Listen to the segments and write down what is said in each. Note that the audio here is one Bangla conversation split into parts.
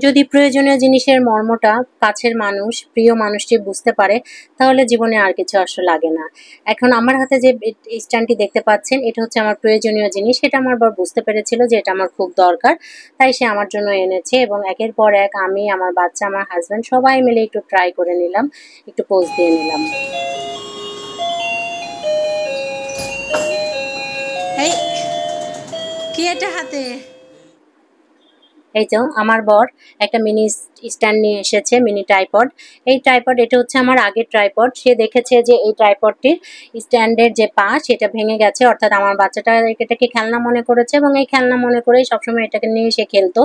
যদি প্রয়োজনীয় জিনিসের মর্মটা কাছের মানুষ, প্রিয় মানুষটি বুঝতে পারে, তাহলে জীবনে আর কিছু আসলে লাগে না। এখন আমার হাতে যে স্ট্যান্ডটি দেখতে পাচ্ছেন, এটা হচ্ছে আমার প্রয়োজনীয় জিনিস। সেটা আমার বর বুঝতে পেরেছিল যে এটা আমার খুব দরকার, তাই সে আমার জন্য এনেছে এবং একের পর এক আমি, আমার বাচ্চা, আমার হাজব্যান্ড সবাই মিলে একটু ট্রাই করে নিলাম, একটু পোজ দিয়ে নিলাম। এই কি এটা হাতে? এই তো আমার বর একটা মিনি স্ট্যান্ড নিয়ে এসেছে, মিনি ট্রাইপড। এই ট্রাইপড, এটা হচ্ছে আমার আগের ট্রাইপড। সে দেখেছে যে এই ট্রাইপডটির স্ট্যান্ডের যে পা সেটা ভেঙে গেছে, অর্থাৎ আমার বাচ্চাটা এটাকে খেলনা মনে করেছে এবং এই খেলনা মনে করেই সবসময় এটাকে নিয়ে সে খেলতো।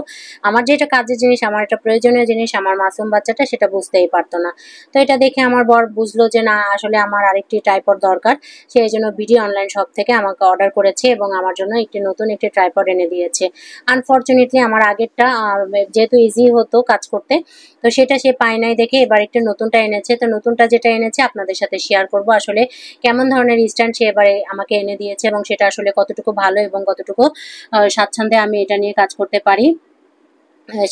আমার যেটা কাজের জিনিস, আমার এটা প্রয়োজনীয় জিনিস, আমার মাসুম বাচ্চাটা সেটা বুঝতেই পারতো না। তো এটা দেখে আমার বর বুঝলো যে না, আসলে আমার আরেকটি ট্রাইপড দরকার। সে এই জন্য বিডি অনলাইন শপ থেকে আমাকে অর্ডার করেছে এবং আমার জন্য নতুন একটি ট্রাইপড এনে দিয়েছে। আনফরচুনেটলি আমার আগেরটা যেহেতু ইজি হতো কাজ করতে, তো সেটা সে পায় নাই দেখে এবার একটা নতুনটা এনেছে। তো নতুনটা যেটা এনেছে আপনাদের সাথে শেয়ার করব, আসলে কেমন ধরনের স্ট্যান্ড সে এবারে আমাকে এনে দিয়েছে এবং সেটা আসলে কতটুকু ভালো এবং কতটুকু স্বাচ্ছন্দ্যে আমি এটা নিয়ে কাজ করতে পারি,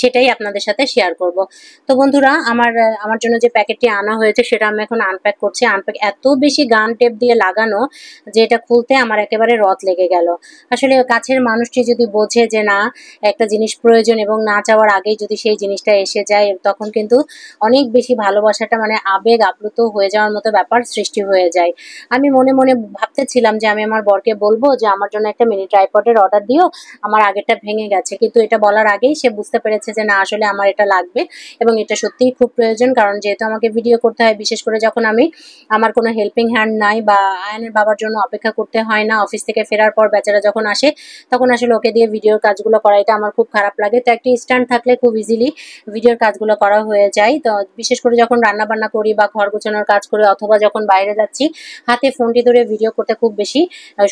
সেটাই আপনাদের সাথে শেয়ার করব। তো বন্ধুরা, আমার জন্য যে প্যাকেটটি আনা হয়েছে সেটা আমি এখন আনপ্যাক করছি। আনপ্যাক এত বেশি গান টেপ দিয়ে লাগানো যে এটা খুলতে আমার একেবারে রদ লেগে গেল। আসলে কাছের মানুষটি যদি বোঝে যে না, একটা জিনিস প্রয়োজন এবং না চাওয়ার আগেই যদি সেই জিনিসটা এসে যায়, তখন কিন্তু অনেক বেশি ভালোবাসাটা মানে আবেগ আপ্লুত হয়ে যাওয়ার মতো ব্যাপার সৃষ্টি হয়ে যায়। আমি মনে মনে ভাবতেছিলাম যে আমি আমার বরকে বলবো যে আমার জন্য একটা মিনি ট্রাইপডের অর্ডার দিও, আমার আগেরটা ভেঙে গেছে। কিন্তু এটা বলার আগেই সে বুঝতে পেরেছে যে না, আসলে আমার এটা লাগবে এবং এটা সত্যিই খুব প্রয়োজন। কারণ যেহেতু আমাকে ভিডিও করতে হয়, বিশেষ করে যখন আমার কোনো হেল্পিং হ্যান্ড নাই বা আয়নের বাবার জন্য অপেক্ষা করতে হয় না, অফিস থেকে ফেরার পর বেচারা যখন আসে তখন আসলে ওকে দিয়ে ভিডিওর কাজগুলো করাইতে আমার খুব খারাপ লাগে। তো একটি স্ট্যান্ড থাকলে খুব ইজিলি ভিডিওর কাজগুলো করা হয়ে যায়। তো বিশেষ করে যখন রান্না বান্না করি বা ঘর গোছানোর কাজ করি অথবা যখন বাইরে যাচ্ছি, হাতে ফোনটি ধরে ভিডিও করতে খুব বেশি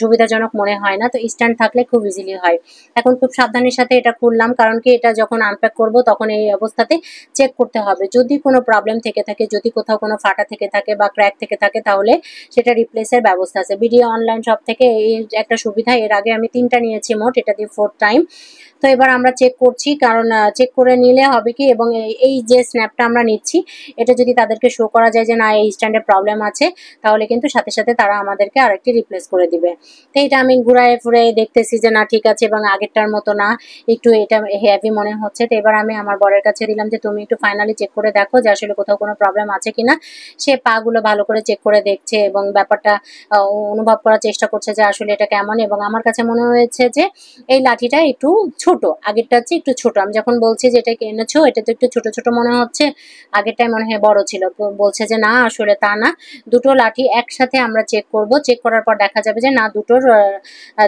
সুবিধাজনক মনে হয় না। তো স্ট্যান্ড থাকলে খুব ইজিলি হয়। এখন খুব সাবধানের সাথে এটা খুললাম, কারণ কি এটা যখন আনপ্যাক করব তখন এই অবস্থাতে চেক করতে হবে। যদি কোনো প্রবলেম থেকে থাকে, যদি কোথাও কোনো ফাটা থেকে থাকে বা ক্র্যাক থেকে থাকে, তাহলে সেটা রিপ্লেসের ব্যবস্থা আছে। ভিডিও অনলাইন শপ থেকে এই একটা সুবিধা, এর আগে আমি 3টা নিয়েছি মোট, এটা দিয়ে 4th টাইম। তো এবার আমরা চেক করছি, কারণ চেক করে নিলে হবে কি, এবং এই যে স্ন্যাপটা আমরা নিচ্ছি এটা যদি তাদেরকে শো করা যায় যে না এই স্ট্যান্ডে প্রবলেম আছে, তাহলে কিন্তু সাথে সাথে তারা আমাদেরকে আরেকটি রিপ্লেস করে দিবে। তো এটা আমি ঘুরায় ফুরে দেখতেছি যে না ঠিক আছে, এবং আগেরটার মতো না, একটু এটা হেভি মনে হচ্ছে। তো এবার আমি আমার বরের কাছে দিলাম যে তুমি একটু ফাইনালি চেক করে দেখো যে আসলে কোথাও কোনো প্রবলেম আছে কিনা। সে পাগুলো ভালো করে চেক করে দেখছে এবং ব্যাপারটা অনুভব করার চেষ্টা করছে যে আসলে এটা কেমন। এবং আমার কাছে মনে হয়েছে যে এই লাঠিটা একটু ছোট, আগেরটা হচ্ছে একটু ছোট। আমি যখন বলছি যে এটা এনেছো, এটা তো একটু ছোট ছোট মনে হচ্ছে, আগেরটাই মনে হয় বড় ছিল। বলছে যে না, আসলে তা না, দুটো লাঠি একসাথে আমরা চেক করব। চেক করার পর দেখা যাবে যে না, দুটোর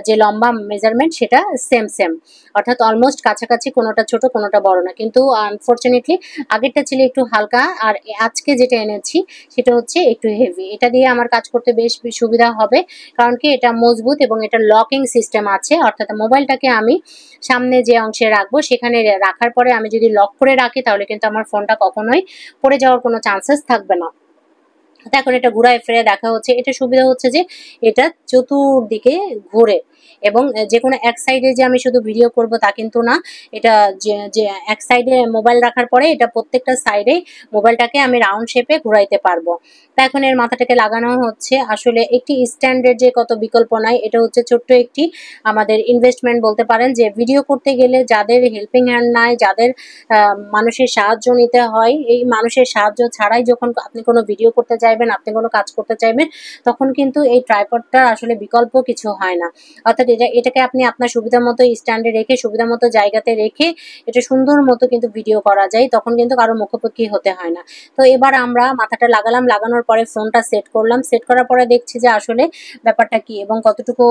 যে লম্বা মেজারমেন্ট সেটা সেম সেম, অর্থাৎ অলমোস্ট কাছাকাছি, কোনোটা ছোট কোনোটা বড় না। কিন্তু আনফরচুনেটলি আগেরটা ছিল একটু হালকা, আর আজকে যেটা এনেছি সেটা হচ্ছে একটু হেভি। এটা দিয়ে আমার কাজ করতে বেশ সুবিধা হবে, কারণ কি এটা মজবুত এবং এটা লকিং সিস্টেম আছে, অর্থাৎ মোবাইলটাকে আমি সামনে যে অংশে রাখবো সেখানে রাখার পরে আমি যদি লক করে রাখি তাহলে কিন্তু আমার ফোনটা কখনোই পড়ে যাওয়ার কোনো চান্সেস থাকবে না। এখন এটা ঘুরায় ফিরে দেখা হচ্ছে, এটা সুবিধা হচ্ছে যে এটা চতুর্দিকে ঘুরে, এবং যে কোনো এক সাইডে যে আমি শুধু ভিডিও করব তা কিন্তু না। এটা যে এক সাইডে মোবাইল রাখার পরে এটা প্রত্যেকটা সাইডে মোবাইলটাকে আমি রাউন্ড শেপে ঘুরাইতে পারবো। তা এখন এর মাথাটাকে লাগানো হচ্ছে। আসলে একটি স্ট্যান্ডের যে কত বিকল্প নাই, এটা হচ্ছে ছোট্ট একটি আমাদের ইনভেস্টমেন্ট বলতে পারেন। যে ভিডিও করতে গেলে যাদের হেল্পিং হ্যান্ড নাই, যাদের মানুষের সাহায্য নিতে হয়, এই মানুষের সাহায্য ছাড়াই যখন আপনি কোনো ভিডিও করতে চাইবেন, আপনি কোনো কাজ করতে চাইবেন, তখন কিন্তু এই ট্রাইপডটার আসলে বিকল্প কিছু হয় না। অর্থাৎ এটাকে আপনি আপনার সুবিধা মতো স্ট্যান্ডে রেখে, সুবিধা মতো জায়গাতে রেখে এটা সুন্দর মতো কিন্তু ভিডিও করা যায়, তখন কিন্তু কারো মুখোমুখি হতে হয় না। তো এবার আমরা মাথাটা লাগালাম, লাগানোর পরে ফোনটা সেট করলাম। সেট করার পরে দেখছি যে আসলে ব্যাপারটা কি এবং কতটুকু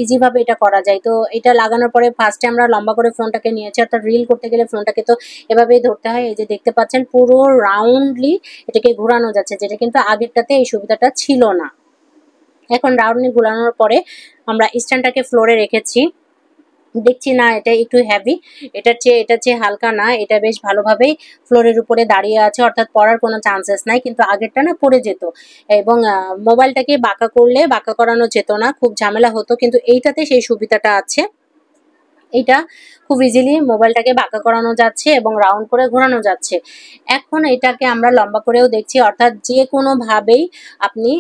ইজিভাবে এটা করা যায়। তো এটা লাগানোর পরে ফার্স্টে আমরা লম্বা করে ফোনটাকে নিয়েছি, অর্থাৎ রিল করতে গেলে ফোনটাকে তো এভাবেই ধরতে হয়। এই যে দেখতে পাচ্ছেন পুরো রাউন্ডলি এটাকে ঘোরানো যাচ্ছে, যেটা কিন্তু আগেরটাতে এই সুবিধাটা ছিল না। এখন রাউন্ডলি ঘোরানোর পরে আমরা স্ট্যান্ডটাকে ফ্লোরে রেখেছি। দেখছি না এটা একটু হেভি, এটা চেয়ে হালকা না, এটা বেশ ভালোভাবেই ফ্লোরের উপরে দাঁড়িয়ে আছে, অর্থাৎ পড়ার কোনো চান্সেস নাই। কিন্তু আগেরটা না পড়ে যেত, এবং মোবাইলটাকে বাঁকা করলে বাঁকা করানো যেত না, খুব ঝামেলা হতো। কিন্তু এইটাতে সেই সুবিধাটা আছে। এটা খুব ইজিলি মোবাইলটাকে বাঁকা করানো যাচ্ছে এবং রাউন্ড করে ঘোরানো যাচ্ছে। এখন এটাকে আমরা লম্বা করেও দেখছি, অর্থাৎ যে কোনোভাবেই আপনি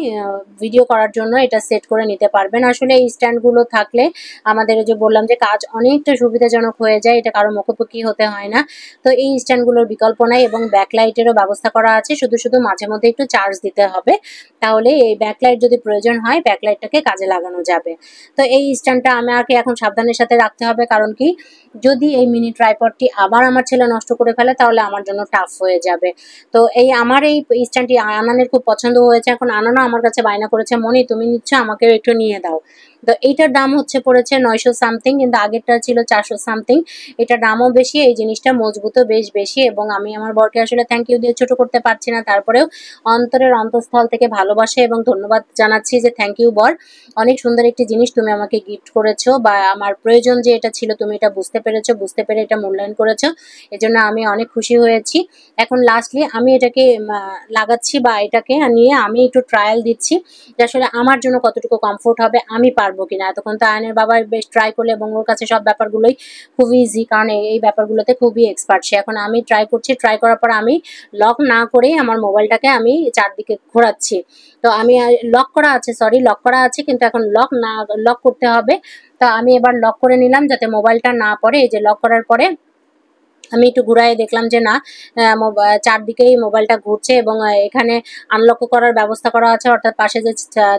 ভিডিও করার জন্য এটা সেট করে নিতে পারবেন। আসলে এই স্ট্যান্ডগুলো থাকলে আমাদের যে বললাম যে কাজ অনেকটা সুবিধাজনক হয়ে যায়, এটা কারো মুখোমুখি হতে হয় না। তো এই স্ট্যান্ডগুলোর বিকল্প নাই এবং ব্যাকলাইটেরও ব্যবস্থা করা আছে, শুধু মাঝে মধ্যে একটু চার্জ দিতে হবে, তাহলে এই ব্যাকলাইট যদি প্রয়োজন হয় ব্যাকলাইটটাকে কাজে লাগানো যাবে। তো এই স্ট্যান্ডটা আমাকে এখন সাবধানের সাথে রাখতে হবে, কারণ কি যদি এই মিনি ট্রাইপডটি আবার আমার ছেলে নষ্ট করে ফেলে তাহলে আমার জন্য টাফ হয়ে যাবে। তো আমার এই স্ট্যান্ডটি আনানের খুব পছন্দ হয়েছে। এখন আনানও আমার কাছে বায়না করেছে, মনি তুমি নিচ্ছ আমাকেও একটু নিয়ে দাও। তো এইটার দাম পড়েছে 900 সামথিং, কিন্তু আগেরটা ছিল 400 সামথিং। এটার দামও বেশি, এই জিনিসটা মজবুতও বেশ বেশি, এবং আমি আমার বরকে আসলে থ্যাংক ইউ দিয়ে ছোট করতে পারছি না, তারপরেও অন্তরের অন্তঃস্থল থেকে ভালোবাসা এবং ধন্যবাদ জানাচ্ছি যে থ্যাংক ইউ বর, অনেক সুন্দর একটি জিনিস তুমি আমাকে গিফট করেছো, বা আমার প্রয়োজন যে এটা ছিল তুমি এটা বুঝতে পেরেছো, বুঝতে পেরে এটা মূল্যায়ন করেছো, এজন্য আমি অনেক খুশি হয়েছি। এখন লাস্টলি আমি এটাকে লাগাচ্ছি, বা এটাকে নিয়ে আমি একটু ট্রায়াল দিচ্ছি যে আসলে আমার জন্য কতটুকু কমফোর্ট হবে, আমি পারবো কিনা। এতক্ষণ তো আয়নের বাবা বেশ ট্রাই করলে এবং ওর কাছে সব ব্যাপারগুলোই খুব ইজি, কারণ এই ব্যাপারগুলোতে খুবই এক্সপার্ট সে। এখন আমি ট্রাই করছি, ট্রাই করার পর আমি লক না করেই আমার মোবাইলটাকে আমি চারদিকে ঘোরাচ্ছি। তো আমি লক করা আছে, লক করা আছে, কিন্তু এখন লক করতে হবে। তো আমি এবার লক করে নিলাম যাতে মোবাইলটা না পড়ে। এই যে লক করার পরে আমি একটু ঘুরায়ে দেখলাম যে না, চারদিকেই মোবাইলটা ঘুরছে, এবং এখানে আনলক করার ব্যবস্থা করা আছে, অর্থাৎ পাশে যে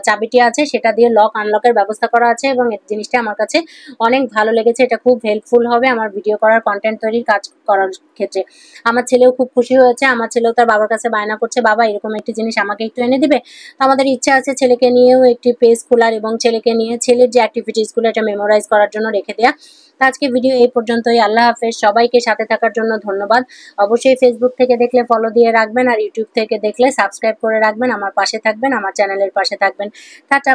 চাবিটি আছে সেটা দিয়ে লক আনলকের ব্যবস্থা করা আছে, এবং এই জিনিসটা আমার কাছে অনেক ভালো লেগেছে। এটা খুব হেল্পফুল হবে আমার ভিডিও করার, কন্টেন্ট তৈরির কাজ করার ক্ষেত্রে। আমার ছেলেও খুব খুশি হয়েছে, আমার ছেলেও তার বাবার কাছে বায়না করছে, বাবা এরকম একটি জিনিস আমাকে একটু এনে দিবে। তো আমাদের ইচ্ছা আছে ছেলেকে নিয়েও একটি পেজ খোলার, এবং ছেলেকে নিয়ে ছেলের যে অ্যাক্টিভিটিসগুলো এটা মেমোরাইজ করার জন্য রেখে দেওয়া। তো আজকে ভিডিও এই পর্যন্তই। আল্লাহ হাফেজ, সবাইকে সাথে থাকার জন্য ধন্যবাদ। অবশ্যই ফেসবুক থেকে দেখলে ফলো দিয়ে রাখবেন, আর ইউটিউব থেকে দেখলে সাবস্ক্রাইব করে রাখবেন, আমার পাশে থাকবেন, আমার চ্যানেলের পাশে থাকবেন। টাটা।